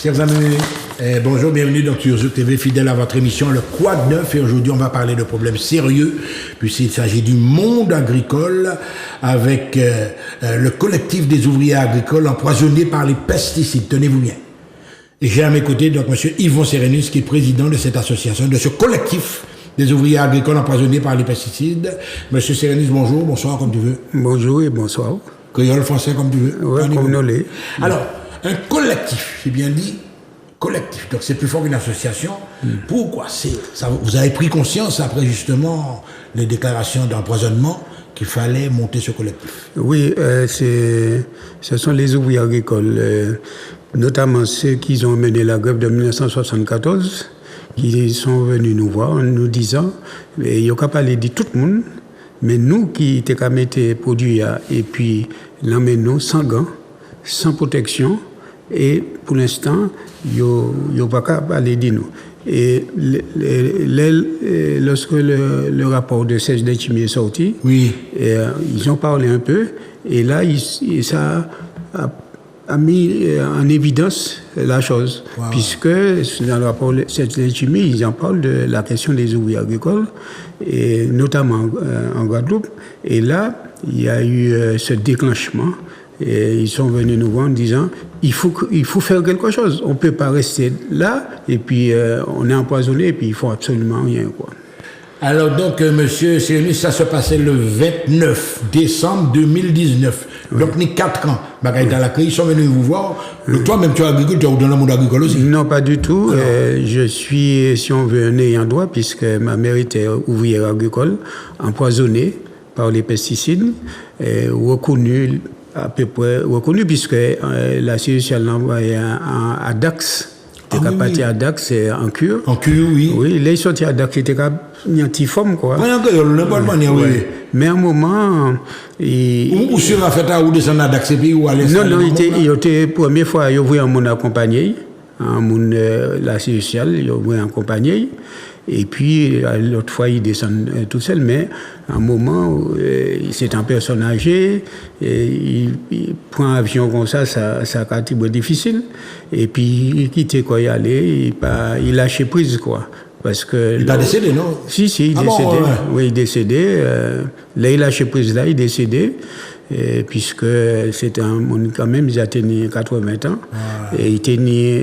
Chers amis, bonjour, bienvenue dans Turzo TV, fidèle à votre émission Le Quoi de Neuf. Et aujourd'hui, on va parler de problèmes sérieux, puisqu'il s'agit du monde agricole, avec le collectif des ouvriers agricoles empoisonnés par les pesticides. Tenez-vous bien. Et j'ai à mes côtés donc M. Yvon Serenus, qui est président de cette association, de ce collectif des ouvriers agricoles empoisonnés par les pesticides. M. Serenus, bonjour, bonsoir, comme tu veux. Bonjour et bonsoir. Créole, français, comme tu veux. Oui, comme nous l'est. Alors, un collectif, j'ai bien dit, collectif, donc c'est plus fort qu'une association. Pourquoi vous avez pris conscience, après justement les déclarations d'empoisonnement, qu'il fallait monter ce collectif? Oui, ce sont les ouvriers agricoles, notamment ceux qui ont mené la grève de 1974, qui sont venus nous voir en nous disant, il n'y a qu'à parler de tout le monde, mais nous qui étions qu'à mettre produits et puis l'emmener sans gants, sans protection, et pour l'instant, il n'y a pas qu'à parler de nous. Et lorsque le rapport de Serge Letchimy est sorti, oui. Ils ont parlé un peu, et là, ça a mis en évidence la chose, wow. Puisque dans le rapport de Serge Letchimy, ils en parlent de la question des ouvriers agricoles, et notamment en Guadeloupe. Et là, il y a eu ce déclenchement. Et ils sont venus nous voir en disant il faut faire quelque chose. On ne peut pas rester là et puis on est empoisonné et puis il faut absolument rien, quoi. Alors donc, monsieur Serenus, ça se passait le 29 décembre 2019. Oui. Donc, ni 4 ans. Oui. Dans la crise, ils sont venus vous voir. Oui. Toi-même, tu es agriculteur ou dans le monde agricole aussi? Non, pas du tout. Je suis, si on veut, un ayant droit, puisque ma mère était ouvrière agricole, empoisonnée par les pesticides, reconnue à peu près reconnu, puisque la sociale l'a envoyé à Dax. Il était parti à Dax en cure. En cure, oui. Oui, là, il sortit à Dax, il était antiforme, quoi. Oui, oui. Mais à un moment. Où sur la fête à où descendre à Dax et puis où aller? Non, il était première fois, il voulait mon accompagner, la sociale, il voulait accompagner. Et puis, l'autre fois, il descend tout seul, mais à un moment, c'est un personne âgée, il prend un avion comme ça a été difficile. Et puis, il quittait quoi y aller, il lâchait prise, quoi. Parce que. Il n'est pas décédé, non? Si, il est décédé. Bon, ouais. Oui, il est décédé. Là, il lâchait prise, là, il est décédé. Puisque c'était un monde quand même, il a tenu 80 ans. Ouais. Et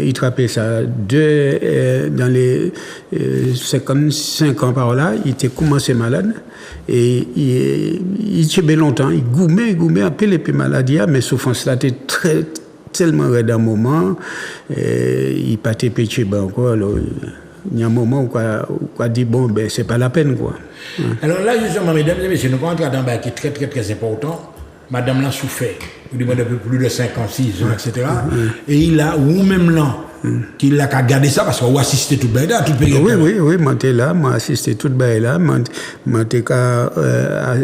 il trappait ça dans les 55 ans par là, il était commencé malade. Et il tchébait longtemps, il goumait un peu les maladies, mais souffrance là était tellement raide à un moment, il partait péché encore. Alors, il y a un moment où on a dit, bon, ben, c'est pas la peine, quoi. Alors là, justement, mesdames et messieurs, nous rentrons dans un bail qui est très, très, très important. Madame l'a souffert, depuis plus de 56 ans, etc. Et il a, ou même là, qu'il a qu'à garder ça, parce qu'on a assisté tout le bail là, tout le pays. Oui, moi j'étais là, moi assisté tout le bail là, moi j'étais qu'à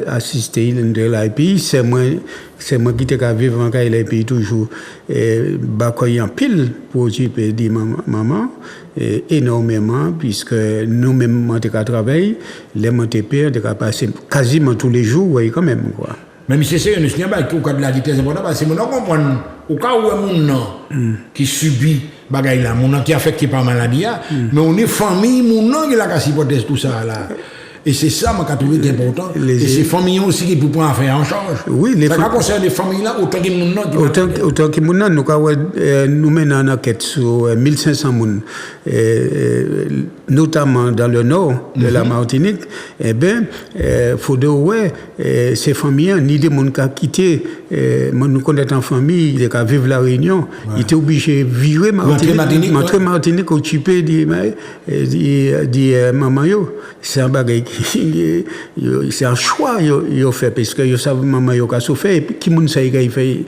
assister là, et puis c'est moi qui t'ai qu'à vivre encore, et puis toujours, bakoy en pile pour occuper de maman, énormément, puisque nous-mêmes, on était qu'à travailler, les montépères, on était qu'à passer quasiment tous les jours, oui, quand même, quoi. Même si c'est un espion qui a de la vitesse importante, parce que nous comprenons au cas où un qui subit bagaille là, mon qui est affecté par maladie, mais on est famille, mon qui a supporté tout ça là. Et c'est ça, moi, qui a trouvé important. Et c'est familles aussi qui peuvent prendre faire en charge. Oui, les familles. Ça concerne les familles là, autant que mon autant que mon nous menons une enquête sur 1500 personnes, notamment dans le nord de la Martinique. Eh bien, faut dire, ces familles, ni des gens qui ont quitté, nous connaissons en famille, ils ont vivre la Réunion, ils étaient obligés de virer Martinique, occupé de maman. C'est un bagage. C'est un choix qu'ils ont fait, parce que ils savent maman a souffert, et puis qui moun sait qu'il fait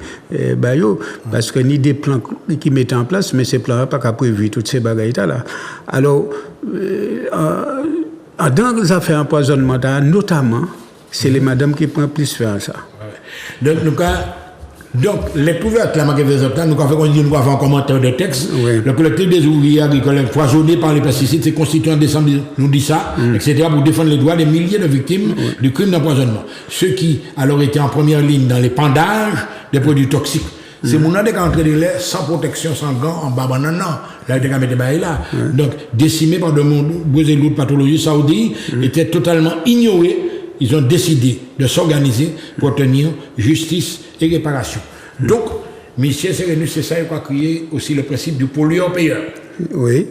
parce que ni des plans qui mettent en place, mais ces plans n'ont pas prévu toutes ces bagages là. Alors, dans les affaires empoisonnement, notamment, c'est les madames qui prennent plus faire ça. Donc, les couvertes, la maquette des optants, nous avons un commentaire de texte. Oui. Le collectif des ouvriers agricoles empoisonnés par les pesticides s'est constitué en décembre, nous dit ça, etc., pour défendre les droits des milliers de victimes du crime d'empoisonnement. Ceux qui, alors, étaient en première ligne dans l'épandage des produits toxiques C'est mon qui est entré de l'air sans protection, sans gants, en bas banana. Là, il était là. Donc, décimé par de l'autre pathologie saoudite, était totalement ignoré. Ils ont décidé de s'organiser pour obtenir justice et réparation. Donc, monsieur Sérénus, c'est ça, il faut créer aussi le principe du pollueur-payeur. Oui.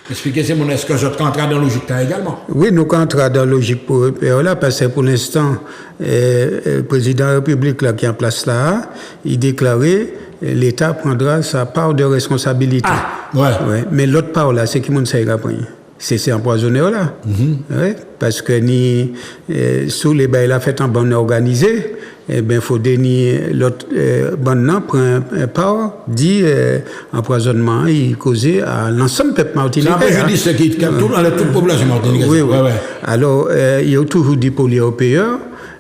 Expliquez, c'est mon est-ce que votre contrat dans la logique là également? Oui, nous contrats dans la logique pour là, parce que pour l'instant, le président de la République là, qui est en place là, il déclarait l'État prendra sa part de responsabilité. Ah, ouais. Mais l'autre part là, c'est qui monde ça ira prendre. C'est empoisonné là. Ouais, parce que ni sous les bails la fête en bande organisée, eh ben faut dénier l'autre bande prend part dit empoisonnement il causé à l'ensemble peuple martiniquais. Ça veut dire ce qui toute population martiniquaise. Oui. Alors il y a toujours des pollueurs-payeurs.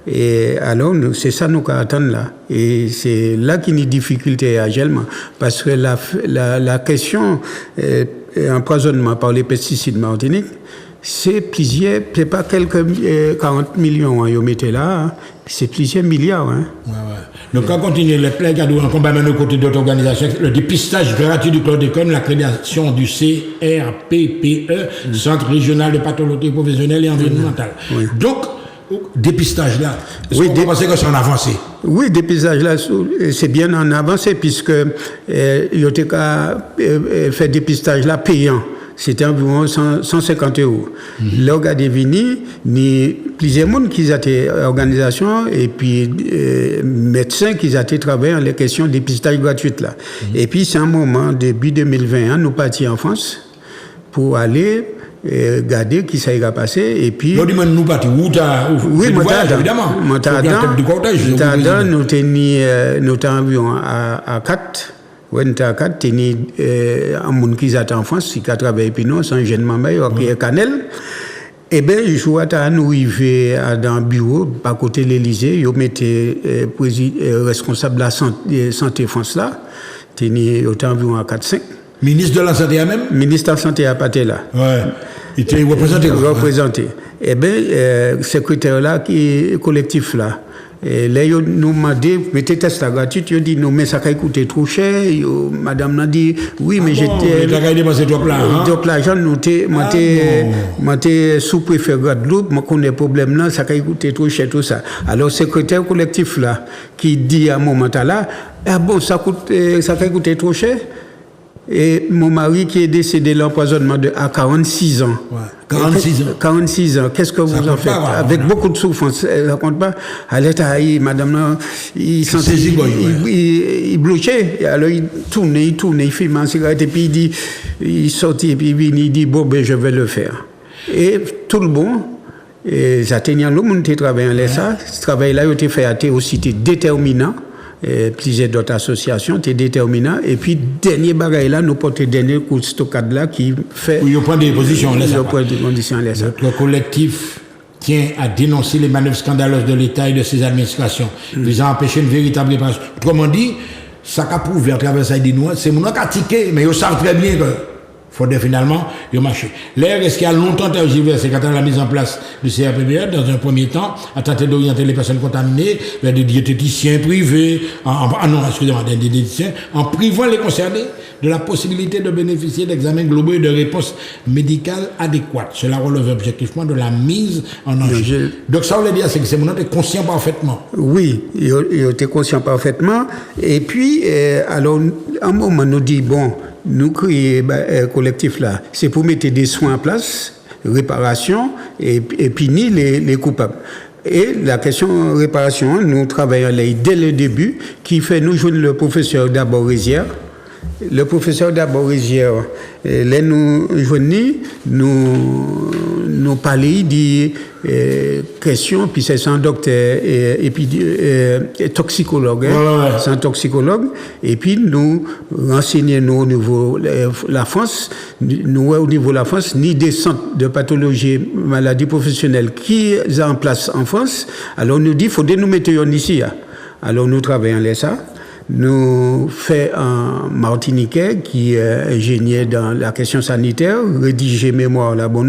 Et alors, c'est ça nous attendons là. Et c'est là qu'il y a une difficulté actuellement. Parce que la question empoisonnement par les pesticides Martinique, c'est plusieurs, c'est pas quelques 40 millions ils mettez là, hein, c'est plusieurs milliards. Hein. Donc, quand on continue les plaies en combat de côté d'autres organisations, le dépistage gratuit du chlordécone, la création du CRPPE, Centre régional de pathologie professionnelle et environnementale. Donc, dépistage là, oui, vous pensez que c'est en avancé? Oui, dépistage là, c'est bien en avancé puisque il y a fait dépistage là payant. C'était environ 150 €. L'organe vini, ni plusieurs monde qui étaient organisation et puis médecins qui étaient travaillé en les questions de dépistage gratuit là. Et puis c'est un moment début 2021, nous partis en France pour aller garder qui ça ira passer et puis nous partis oui évidemment nous tenions à 4 nous tenions un monde qui est en France qui a travaillé puis nous sans jeune maman qui est Canel. Eh bien, je suis arrivé dans le bureau, à côté de l'Élysée, ils mettaient responsable de la santé France là, ils étaient environ à 4-5. Ministre de la Santé même? Ministre de la Santé à Paté là. Ouais. Il était représenté. Eh bien, secrétaire là, qui est collectif là. Et là, ils nous ont dit, mettez test là gratuit. Ils ont dit, non, mais ça va coûter trop cher. Madame m'a dit, oui, mais j'étais. Tu as dépensé trop l'argent. Donc, l'argent, j'étais sous-préfet Guadeloupe, je connais le problème là, ça va coûter trop cher, tout ça. Alors, secrétaire collectif là, qui dit à un moment là, ah bon, ça va coûter trop cher. Et mon mari qui est décédé de l'empoisonnement à 46 ans. Ouais. 46 ans. Qu'est-ce que vous en faites? Avec beaucoup de souffrance. Ça ne compte pas. À l'état, madame, il bloquait. Alors, il tourne, il fume en cigarette. Et puis, il sortit, et puis il dit, bon, ben, je vais le faire. Et tout le monde, ça tenait le monde qui travaillait en l'ESA. Ce travail-là, il a été fait aussi déterminant. Plusieurs d'autres associations, c'est déterminant. Et puis, dernier bagaille là, nous portons le dernier coup de stockade là qui fait. Oui, il prend des positions en l'ESA. Notre collectif tient à dénoncer les manœuvres scandaleuses de l'État et de ses administrations, visant à empêcher une véritable réparation. Autrement dit, ça qu'a prouvé à travers ça, c'est mon qui a tiqué, mais ils savent très bien que. Faudrait finalement, il marché. L'air, est-ce qu'il y a longtemps tergiversé quand on a la mise en place du CRPPE, dans un premier temps, à tenter d'orienter les personnes contaminées vers des diététiciens privés, des diététiciens, en privant les concernés de la possibilité de bénéficier d'examens globaux et de réponses médicales adéquates. Cela relève objectivement de la mise en danger. Donc ça, on veut dire, c'est que c'est mon est conscient parfaitement. Oui, il était conscient parfaitement. Et puis, alors, un moment, nous dit, bon, nous créons collectif là, c'est pour mettre des soins en place, réparation et punir les coupables. Et la question réparation, nous travaillons là dès le début, qui fait nous joindre le professeur Daborizière. Le professeur Daborizière, là nous joignons, nous parlons des questions, puis c'est un docteur et puis toxicologue, c'est un toxicologue, et puis nous renseignons au niveau de la France, ni des centres de pathologie, maladies professionnelles qui sont en place en France. Alors nous dit, il faut nous mettre ici. Alors nous travaillons là ça. Nous faisons un Martiniquais qui est ingénieur dans la question sanitaire, rédigé mémoire là-bas.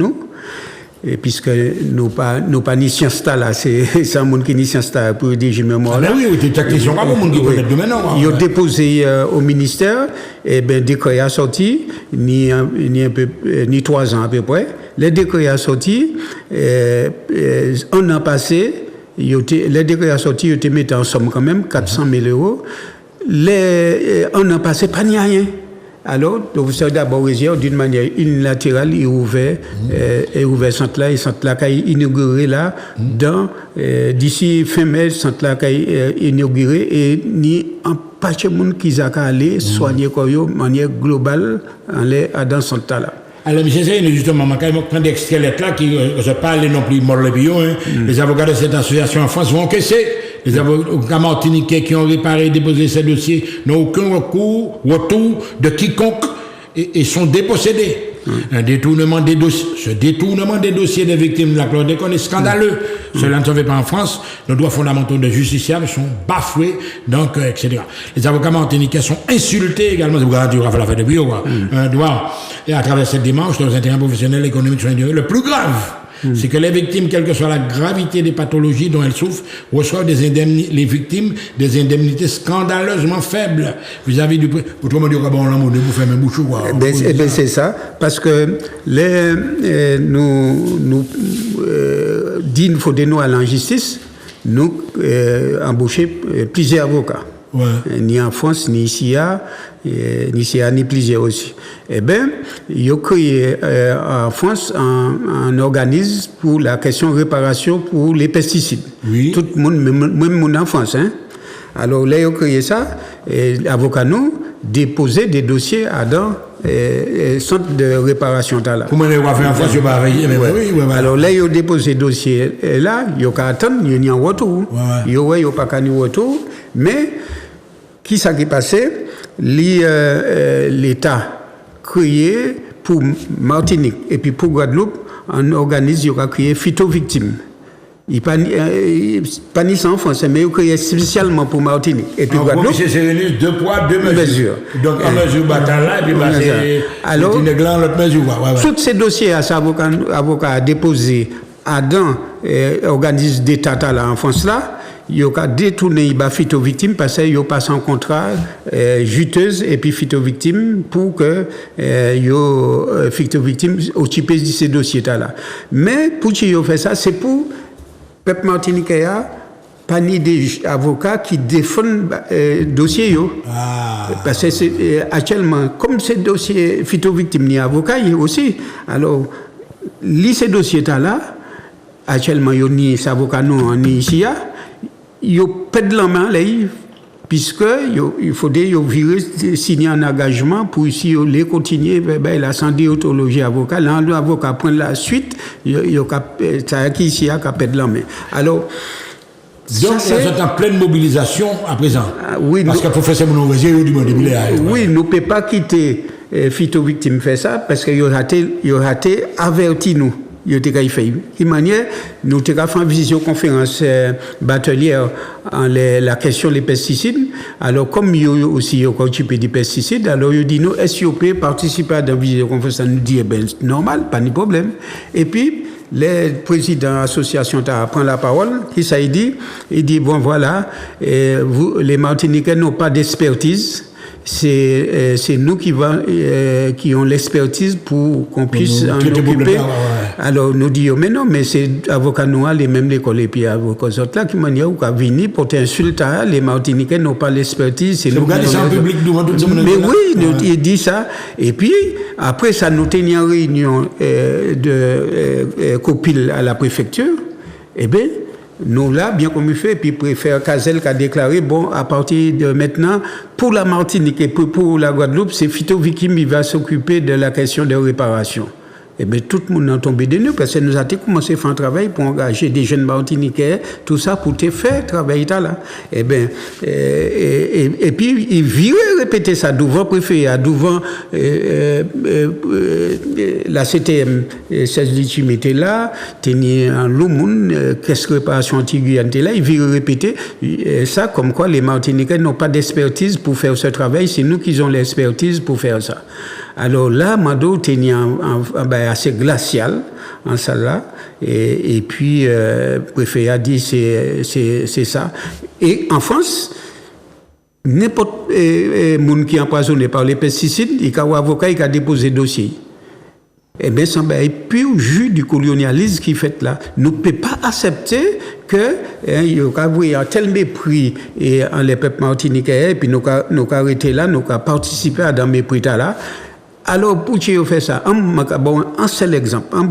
Et puisque nous pas ni science là, c'est un monde qui ni science là pour rédiger mémoire là. Ah oui, c'est ta question pas pour monde qui connaît le domaine. Ils ont déposé au ministère, et ben décret a sorti ni 3 ans à peu près. Les décrets a sorti un an passé, les décrets a sorti, ils étaient mis en somme quand même 400 000 €. Un an passé, pas ni rien. Alors, l'officier d'abord d'une manière unilatérale, il ouvert centre là, et centre là qui est inauguré là, d'ici fin mai, centre là qui est inauguré, et ni un paquet de monde qui a allé soigner de manière globale dans ce centre là. Alors, M. Seyne, justement, quand je prends des extraits là, qui ne sont pas allés non plus mort le pion, les avocats de cette association en France vont encaisser. Les avocats martiniquais qui ont réparé et déposé ces dossiers n'ont aucun retour de quiconque et sont dépossédés. Un détournement des dossiers, ce détournement des dossiers des victimes de la chlordécone est scandaleux. Cela ne se fait pas en France. Nos droits fondamentaux de justiciables sont bafoués, donc, etc. Les avocats martiniquais sont insultés également. C'est pour garantir la fin de bio, quoi. Et à travers cette démarche, leurs intérêts professionnels, économiques sont individuels. Le plus grave, c'est que les victimes, quelle que soit la gravité des pathologies dont elles souffrent, reçoivent les victimes des indemnités scandaleusement faibles vis-à-vis du prix. Autrement dit, vous faites mes bouchons. C'est ça, parce que nous disons faut dénouer à la justice, nous embaucher plusieurs avocats. Ouais. Ni en France, ni ici, ni plusieurs aussi. Eh bien, ils ont créé en France un organisme pour la question de réparation pour les pesticides. Oui. Tout le monde, même en France. Hein. Alors là, ils ont créé ça, et l'avocat nous déposer des dossiers dans centre de réparation. Comment on va faire en France, alors là, ils ont déposé des dossiers là, ils ont qu'à attendre, il y a un retour. Ils n'ont pas qu'à un retour, mais qui s'est passé? L'État créé pour Martinique et puis pour Guadeloupe un organisme qui a créé Phytovictime. Il pas ni ça en France, mais il a créé spécialement pour Martinique. Et puis Guadeloupe. C'est 2 poids, 2 mesures. Donc, un mesure bataille là, et puis c'est l'autre mesure. Tous ces dossiers à avocat a déposé à dans l'organisme d'État là en France là. Il a détourné les phytovictimes parce qu'il a passé un contrat juteuse et puis phytovictime pour que les phytovictimes occupent de ces dossiers-là. Mais pour qu'ils aient fait ça, c'est pour le peuple martiniquais, pas ni des avocats qui défendent les dossiers. Parce que actuellement, comme ces dossiers phytovictimes, ni avocats aussi. Alors, ces dossiers-là, actuellement, il n'y a ni des avocats ni ici. Ils ont perdu la main, puisque il faudrait signer un engagement pour ici les continuer la déontologie avocat. Là, l'avocat prend la suite, ça qui ici a perdu la main. Alors, donc, c'est en pleine mobilisation à présent. Oui, parce que le professeur Mounourézier, il dit oui, nous ne pouvons pas quitter Phytovictime faire ça, parce qu'il a été averti nous. Il y a fait une manière, nous avons fait une visioconférence batelière en la question des pesticides. Alors, comme il y a aussi occupé des pesticides, alors il dit nous, est-ce qu'on peut participer à la visioconférence? Nous dit, normal, pas de problème. Et puis, le président de l'association prend la parole, il dit, bon voilà, les Martiniquais n'ont pas d'expertise. C'est nous qui ont l'expertise pour qu'on puisse en occuper. Alors nous disons, mais non, mais c'est avocats noirs, les mêmes l'école et puis avocats autres là qui m'ont dit qu'à venir pour t'insulter, les Martiniquais n'ont pas l'expertise. C'est nous qui en public devant tout le monde. Mais oui, il dit ça. Et puis après ça, nous tenions une réunion de copil à la préfecture. Eh bien, nous, là, bien comme il fait, puis préfère Cazel qui a déclaré, bon, à partir de maintenant, pour la Martinique et pour la Guadeloupe, c'est Phytovictime qui va s'occuper de la question de réparation. Eh bien, tout le monde est tombé de nous, parce que nous avons commencé à faire un travail pour engager des jeunes Martiniquais, tout ça, pour te faire travailler là. Eh bien, et puis, il virait répéter ça devant le préfet, devant la CTM, 16 Litchim était là, tenir un Loumoun, qu'est-ce que réparation anti-Guyane était là, il virait répéter ça, comme quoi les Martiniquais n'ont pas d'expertise pour faire ce travail, c'est nous qui avons l'expertise pour faire ça. Alors là, Mado tenait assez glacial en ça là. Et puis, préfet a dit c'est ça. Et en France, n'importe monde qui est empoisonné par les pesticides, il y a un avocat qui a déposé dossier. Eh bien, ça est pur jus du colonialisme qui fait là. Nous ne pouvons pas accepter que il y a un tel mépris et en les peuples martiniquais, et puis nous avons arrêté là, nous avons participé à dans mépris là. Alors, pour qui fait ça? Un seul exemple. Un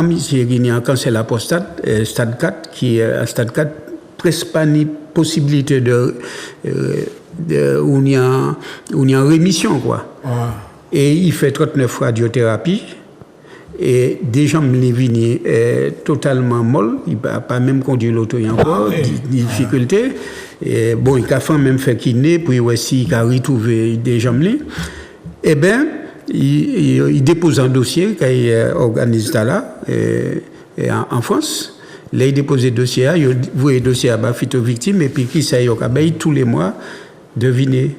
monsieur guinéen, quand c'est l'apostate, stade 4, qui est stade 4, presque pas ni possibilité où il y a rémission, quoi. Et il fait 39 radiothérapies. Et déjà, il est totalement molle. Il n'a pas même conduit l'auto encore, difficulté. Et bon, il a fait même fait kiné, puis aussi il a retrouvé des jambes. Eh bien, il dépose un dossier qu'il organise là, en France. Là, il dépose le dossier, il voit le dossier à la victime, et puis qui ça y a tous les mois, devinez.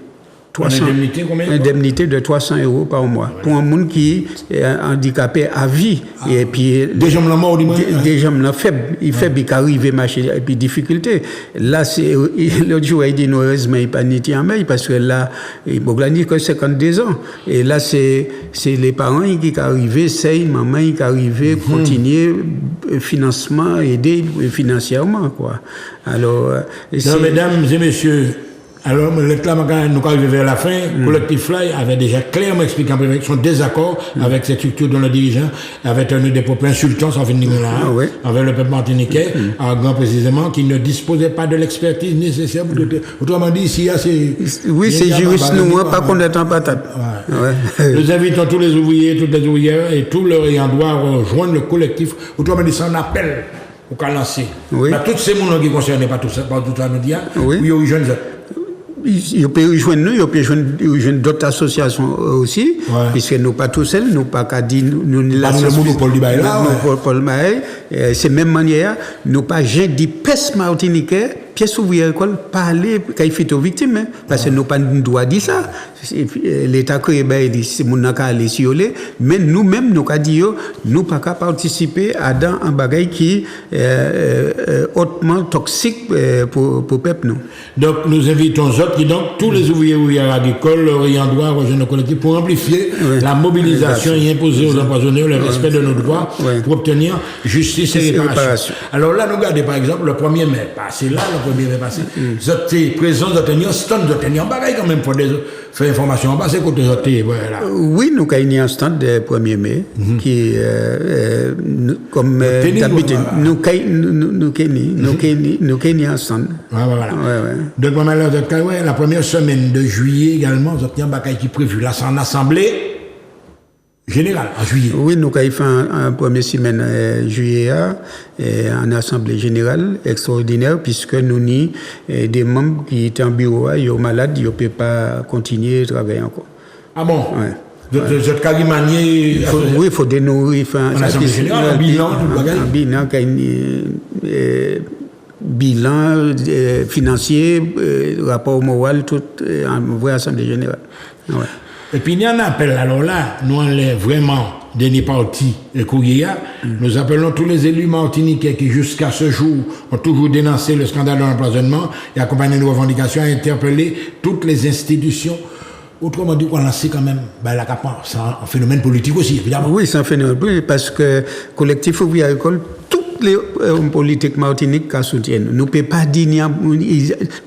Indemnité, combien? Indemnité de 300 € par mois. Pour un monde qui est handicapé à vie. Et puis, des gens morts, des gens faibles. Il fait qu'il arrive à marcher, et puis difficulté. Là, l'autre jour, il dit, heureusement, il n'est pas ni en mail, parce que là, il n'y a que 52 ans. Et là, c'est les parents qui arrivent, c'est maman qui arrive, continuer, financement, aider financièrement, quoi. Alors, mesdames et messieurs, alors, nous arrivons vers la fin. Le collectif Fly avait déjà clairement expliqué son désaccord avec cette structure dont le dirigeant avait tenu des propos insultants, sans finir là, avec le peuple martiniquais, grand précisément, qui ne disposait pas de l'expertise nécessaire. Autrement dit, ici, oui, c'est juriste, nous, pas qu'on est en patate. Nous invitons tous les ouvriers, toutes les ouvrières et tous leurs ayants droit à rejoindre le collectif. Autrement dit, c'est un appel au cas lancé. Tous ces gens qui ne concernent pas tout ça, nous dire, oui, ils jeunes. Il peut rejoindre nous, il peut rejoindre d'autres associations aussi, puisque nous pas tout seuls, nous pas qu'à dire nous le monopole du bail là. C'est même manière, nous pas j'ai dit peste martiniquais, pièce ouvrière école parler quand il fait aux victimes, parce que nous pas droit dire ça. L'État créé ben dit c'est mon n'a aller sioler, mais nous-mêmes nous qu'a dit nous pas qu'à participer à dans un bagage qui hautement toxique pour peuple nous. Donc nous invitons tous les ouvriers agricoles ayant droit à rejoindre le collectif pour amplifier la mobilisation et imposer aux empoisonneurs le respect de nos droits pour obtenir justice et réparation. Alors là, nous regardons par exemple le 1er mai passé, le 1er mai passé, vous êtes présents, vous êtes en stand, vous êtes en bagaille quand même pour faire information en bas, c'est côté voilà. Oui, nous avons un stand le 1er mai qui comme d'habitude, nous avons un stand. Voilà. Donc, la première semaine de juillet également, vous avez un bagaille qui est prévu. Là, c'est en assemblée générale, en juillet. Oui, nous avons fait une première semaine juillet en assemblée générale extraordinaire, puisque nous avons des membres qui étaient en bureau, ils sont malades, ils ne peuvent pas continuer à travailler encore. Ah bon? Vous êtes carrément manié. Oui, il faut dénouer. En assemblée générale, un bilan, un bilan bilan financier, rapport moral, tout en vraie assemblée générale. Et puis il y a un appel, alors là, nous on est vraiment dernier parti et courrier. Nous appelons tous les élus martiniquais qui jusqu'à ce jour ont toujours dénoncé le scandale de l'empoisonnement et accompagné nos revendications à interpeller toutes les institutions. Autrement dit, on lance quand même, c'est un phénomène politique aussi, évidemment. Oui, c'est un phénomène politique parce que collectif ouvrier agricole, les politiques martiniques qui soutiennent. Nous ne pouvons pas dire,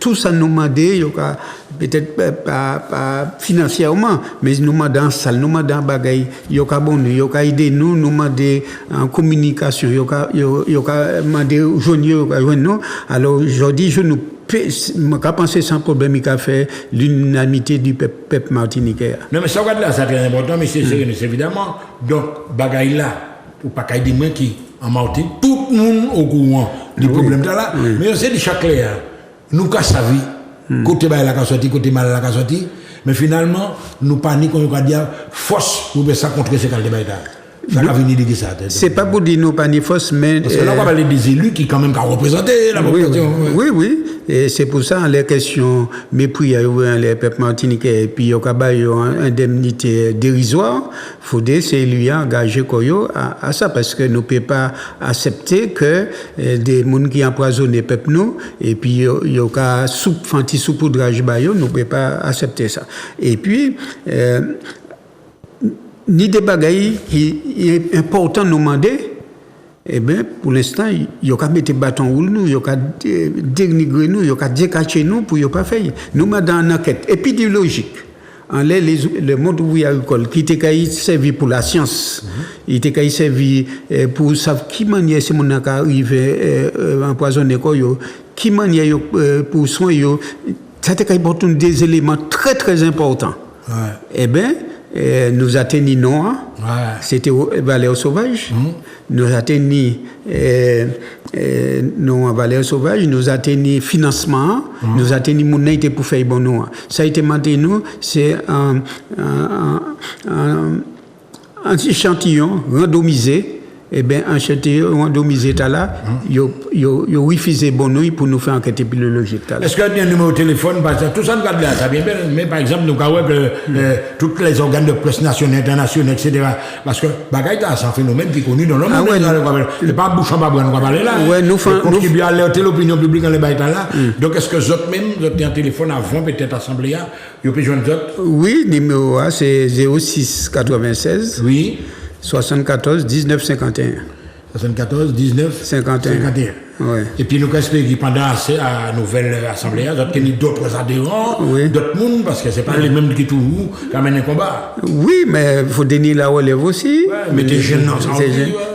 tout ça nous demande, peut-être pas financièrement, mais nous demandons en salle, nous demandons en bagaille, il y a aider nous demandons en communication, il y a demandé joindre nous. Alors aujourd'hui, je pense sans problème, il a fait l'unanimité du peuple martiniquais. Non, mais ça, là, c'est très important, mais c'est évidemment. Donc, bagaille là, pour pas qu'il y ait des gens qui en Martinique, tout le monde au courant du problème là. Mais on sait de chaque clair, nous casse sa vie. Côté bail la sorti, côté mal la sorti. Mais finalement, nous paniquons, on va dire force pour ça contrer ces cas de bail. Ça va venir de ça. C'est pas pour dire nous pas ni force, mais. Parce que là, on va parler des élus qui, quand même, ont représenté la population. Oui. Et c'est pour ça, les questions, mépris, les peuples martiniquais, et puis, il y a une indemnité dérisoire, il faut c'est lui engager à ça, parce que nous ne pouvons pas accepter que des gens qui empoisonnent les peuples, nous, et puis, il y a un saupoudrage, nous ne pouvons pas accepter ça. Et puis, ni des bagailles qui est important nous demander, eh bien, pour l'instant, il y a qu'à mettre bâton roule nous, il y a qu'à dénigrer nous, il y a qu'à décacher nous pour ne pas faire. Nous sommes dans une enquête épidémiologique. Le monde ouvrier agricole, qui était servi pour la science, il était servi pour savoir qui manière ces gens qui arrivent empoisonner, qui manière pour soigner, ça était des éléments très très importants. Ouais. Eh bien, nous atteignons c'était Valère Sauvage. Nous atteignons Valère Sauvage, nous atteignons financement, nous atteignons mon pour faire bon nous. Ça a été maintenant, c'est un échantillon randomisé. Eh bien, un échantillon randomisé là, il a refusé bon nous pour nous faire enquête épidémiologique. Est-ce qu'il y a un numéro de téléphone? Parce que tout ça, nous regarde là, ça vient bien. Mais par exemple, nous avons que tous les organes de presse nationaux, internationaux, etc. Parce que Bagaille, c'est un phénomène qui est connu dans le monde. C'est pas bouche en bas, on va parler là. Ouais, nous faisons. Contribuer à alerter l'opinion publique dans les bails là. Donc, est-ce que vous même, vous avez un téléphone avant, peut-être assemblée, vous pouvez joindre d'autres? Oui, numéro A, c'est 06 96. Oui. 74 19 51. 74 19 51. Ouais. Et puis nous espérons que pendant la nouvelle assemblée, nous avons d'autres adhérents, d'autres mondes, parce que ce n'est pas les mêmes qui tout quand même un combat. Oui, mais il faut donner la relève aussi. Ouais, mais des jeunes ensemble.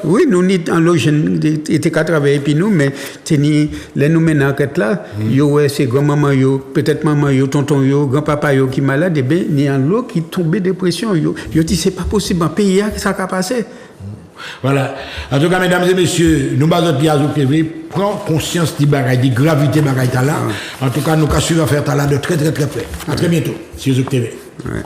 Oui, nous en jeunes étaient qu'à travailler puis nous, mais les nous menons enquête là, c'est grand-maman, peut-être maman, tonton, grand-papa qui est malade, et bien il y a un lot qui tombe dépression. Yo dit c'est pas possible, un pays ça a passé. Voilà. En tout cas, mesdames et messieurs, nous, Piazou TV, prend conscience de gravité de là. En tout cas, nous assurons faire là de très très très près. À très bientôt sur Zouk TV. Ouais.